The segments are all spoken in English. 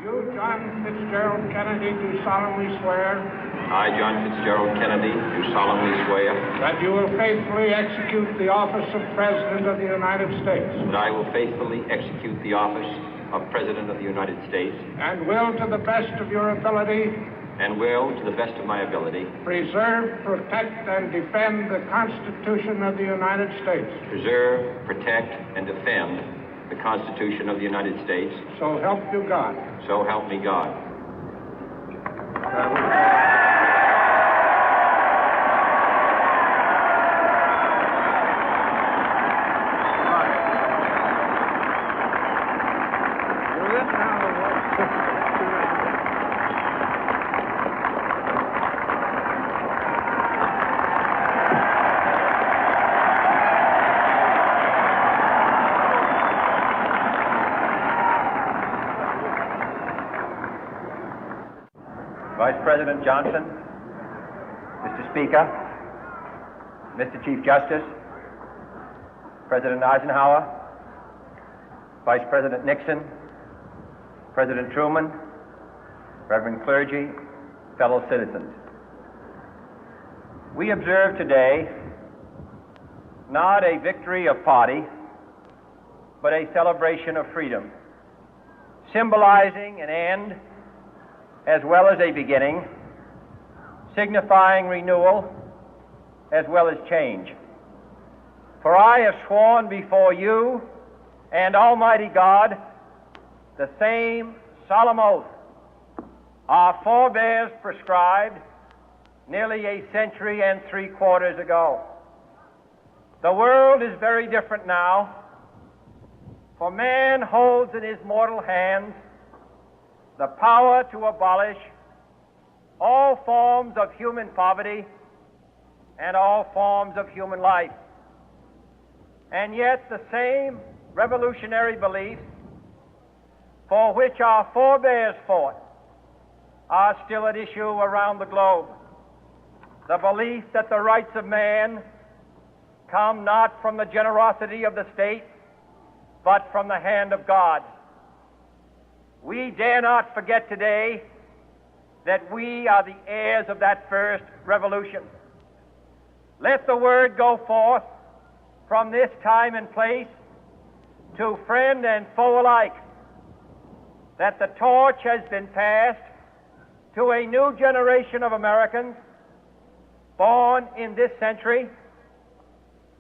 You, John Fitzgerald Kennedy, do solemnly swear. I, John Fitzgerald Kennedy, do solemnly swear. That you will faithfully execute the office of President of the United States. That I will faithfully execute the office of President of the United States. And will, to the best of your ability. And will, to the best of my ability. Preserve, protect, and defend the Constitution of the United States. Preserve, protect, and defend the Constitution of the United States. So help you God. So help me God. Vice President Johnson, Mr. Speaker, Mr. Chief Justice, President Eisenhower, Vice President Nixon, President Truman, Reverend clergy, fellow citizens. We observe today not a victory of party, but a celebration of freedom, symbolizing an end as well as a beginning, signifying renewal as well as change. For I have sworn before you and Almighty God the same solemn oath our forebears prescribed nearly a century and 3/4 ago. The world is very different now, for man holds in his mortal hands the power to abolish all forms of human poverty and all forms of human life. And yet the same revolutionary beliefs for which our forebears fought are still at issue around the globe. The belief that the rights of man come not from the generosity of the state, but from the hand of God. We dare not forget today that we are the heirs of that first revolution. Let the word go forth from this time and place to friend and foe alike that the torch has been passed to a new generation of Americans born in this century,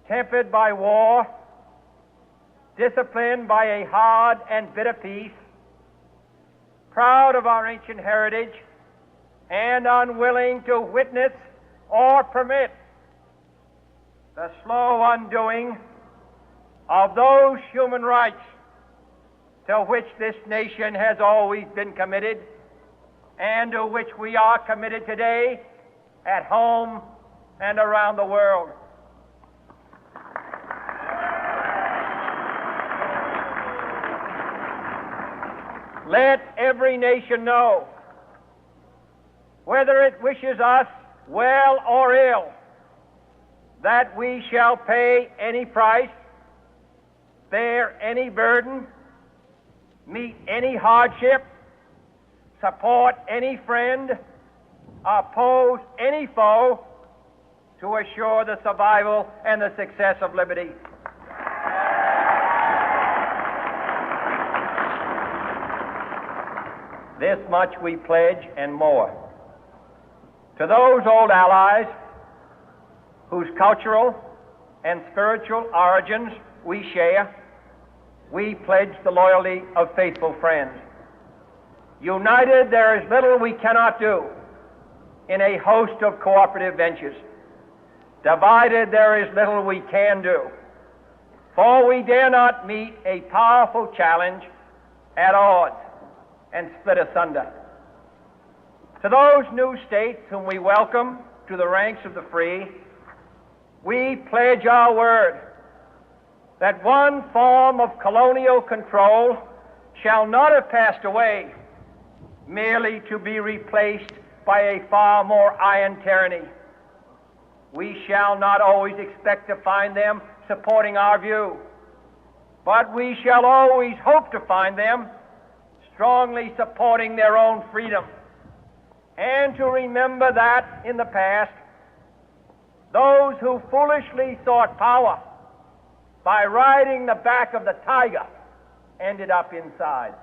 tempered by war, disciplined by a hard and bitter peace, proud of our ancient heritage, and unwilling to witness or permit the slow undoing of those human rights to which this nation has always been committed and to which we are committed today at home and around the world. Let every nation know, whether it wishes us well or ill, that we shall pay any price, bear any burden, meet any hardship, support any friend, oppose any foe to assure the survival and the success of liberty. This much we pledge and more. To those old allies whose cultural and spiritual origins we share, we pledge the loyalty of faithful friends. United, there is little we cannot do in a host of cooperative ventures. Divided, there is little we can do, for we dare not meet a powerful challenge at odds and split asunder. To those new states whom we welcome to the ranks of the free, we pledge our word that one form of colonial control shall not have passed away merely to be replaced by a far more iron tyranny. We shall not always expect to find them supporting our view, but we shall always hope to find them strongly supporting their own freedom, and to remember that in the past, those who foolishly sought power by riding the back of the tiger ended up inside.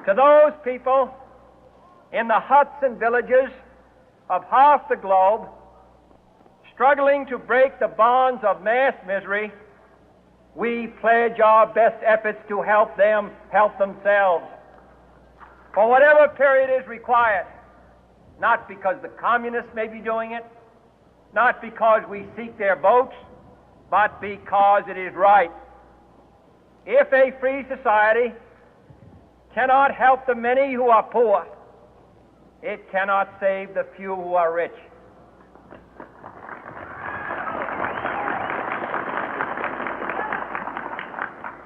To those people in the huts and villages of half the globe struggling to break the bonds of mass misery, we pledge our best efforts to help them help themselves for whatever period is required, not because the communists may be doing it, not because we seek their votes, but because it is right. If a free society cannot help the many who are poor, it cannot save the few who are rich.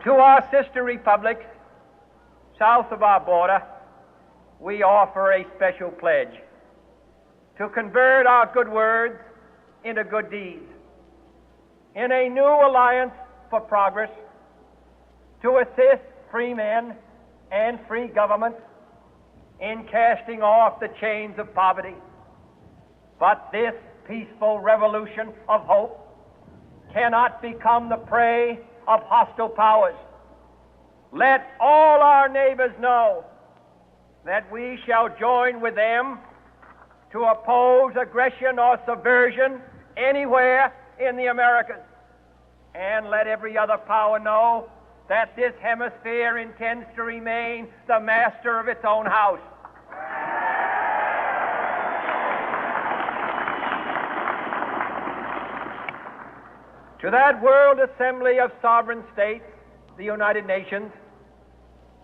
To our sister republics south of our border, we offer a special pledge to convert our good words into good deeds, in a new alliance for progress, to assist free men and free governments in casting off the chains of poverty. But this peaceful revolution of hope cannot become the prey of hostile powers. Let all our neighbors know that we shall join with them to oppose aggression or subversion anywhere in the Americas. And let every other power know that this hemisphere intends to remain the master of its own house. To that world assembly of sovereign states, the United Nations,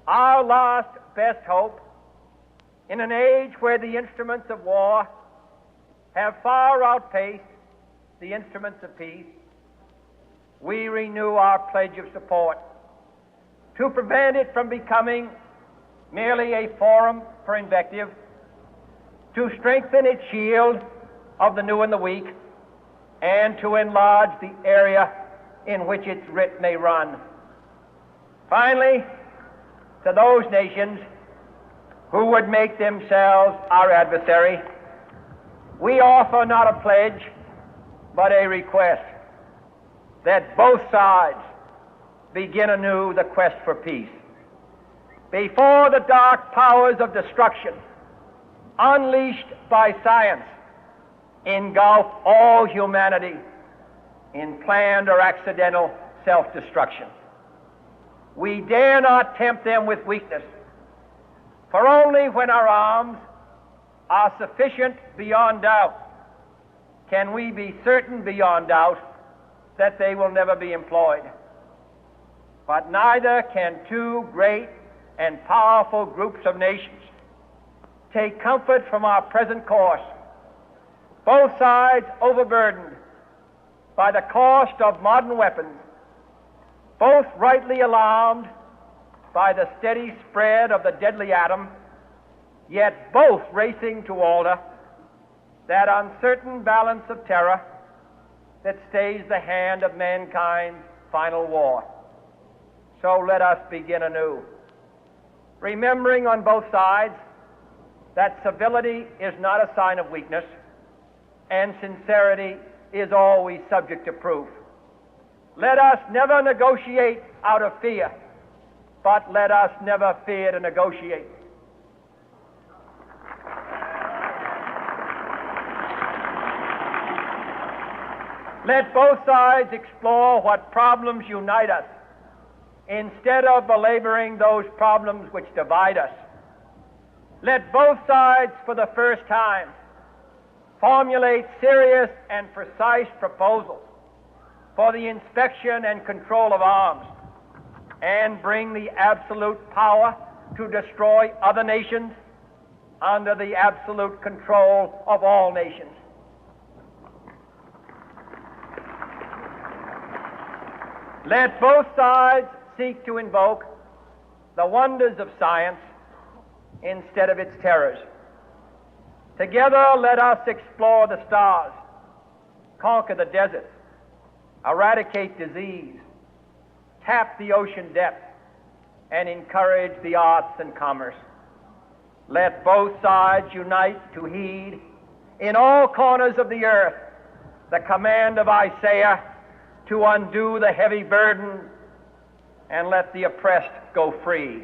our last best hope, in an age where the instruments of war have far outpaced the instruments of peace, we renew our pledge of support to prevent it from becoming merely a forum for invective, to strengthen its shield of the new and the weak, and to enlarge the area in which its writ may run. Finally, to those nations who would make themselves our adversary, we offer not a pledge, but a request that both sides begin anew the quest for peace. Before the dark powers of destruction, unleashed by science, engulf all humanity in planned or accidental self-destruction, we dare not tempt them with weakness, for only when our arms are sufficient beyond doubt can we be certain beyond doubt that they will never be employed. But neither can two great and powerful groups of nations take comfort from our present course, both sides overburdened by the cost of modern weapons, both rightly alarmed by the steady spread of the deadly atom, yet both racing to alter that uncertain balance of terror that stays the hand of mankind's final war. So let us begin anew, remembering on both sides that civility is not a sign of weakness, and sincerity is always subject to proof. Let us never negotiate out of fear, but let us never fear to negotiate. Let both sides explore what problems unite us, instead of belaboring those problems which divide us. Let both sides, for the first time, formulate serious and precise proposals for the inspection and control of arms, and bring the absolute power to destroy other nations under the absolute control of all nations. Let both sides seek to invoke the wonders of science instead of its terrors. Together, let us explore the stars, conquer the deserts, eradicate disease, tap the ocean depths, and encourage the arts and commerce. Let both sides unite to heed in all corners of the earth the command of Isaiah to undo the heavy burden and let the oppressed go free.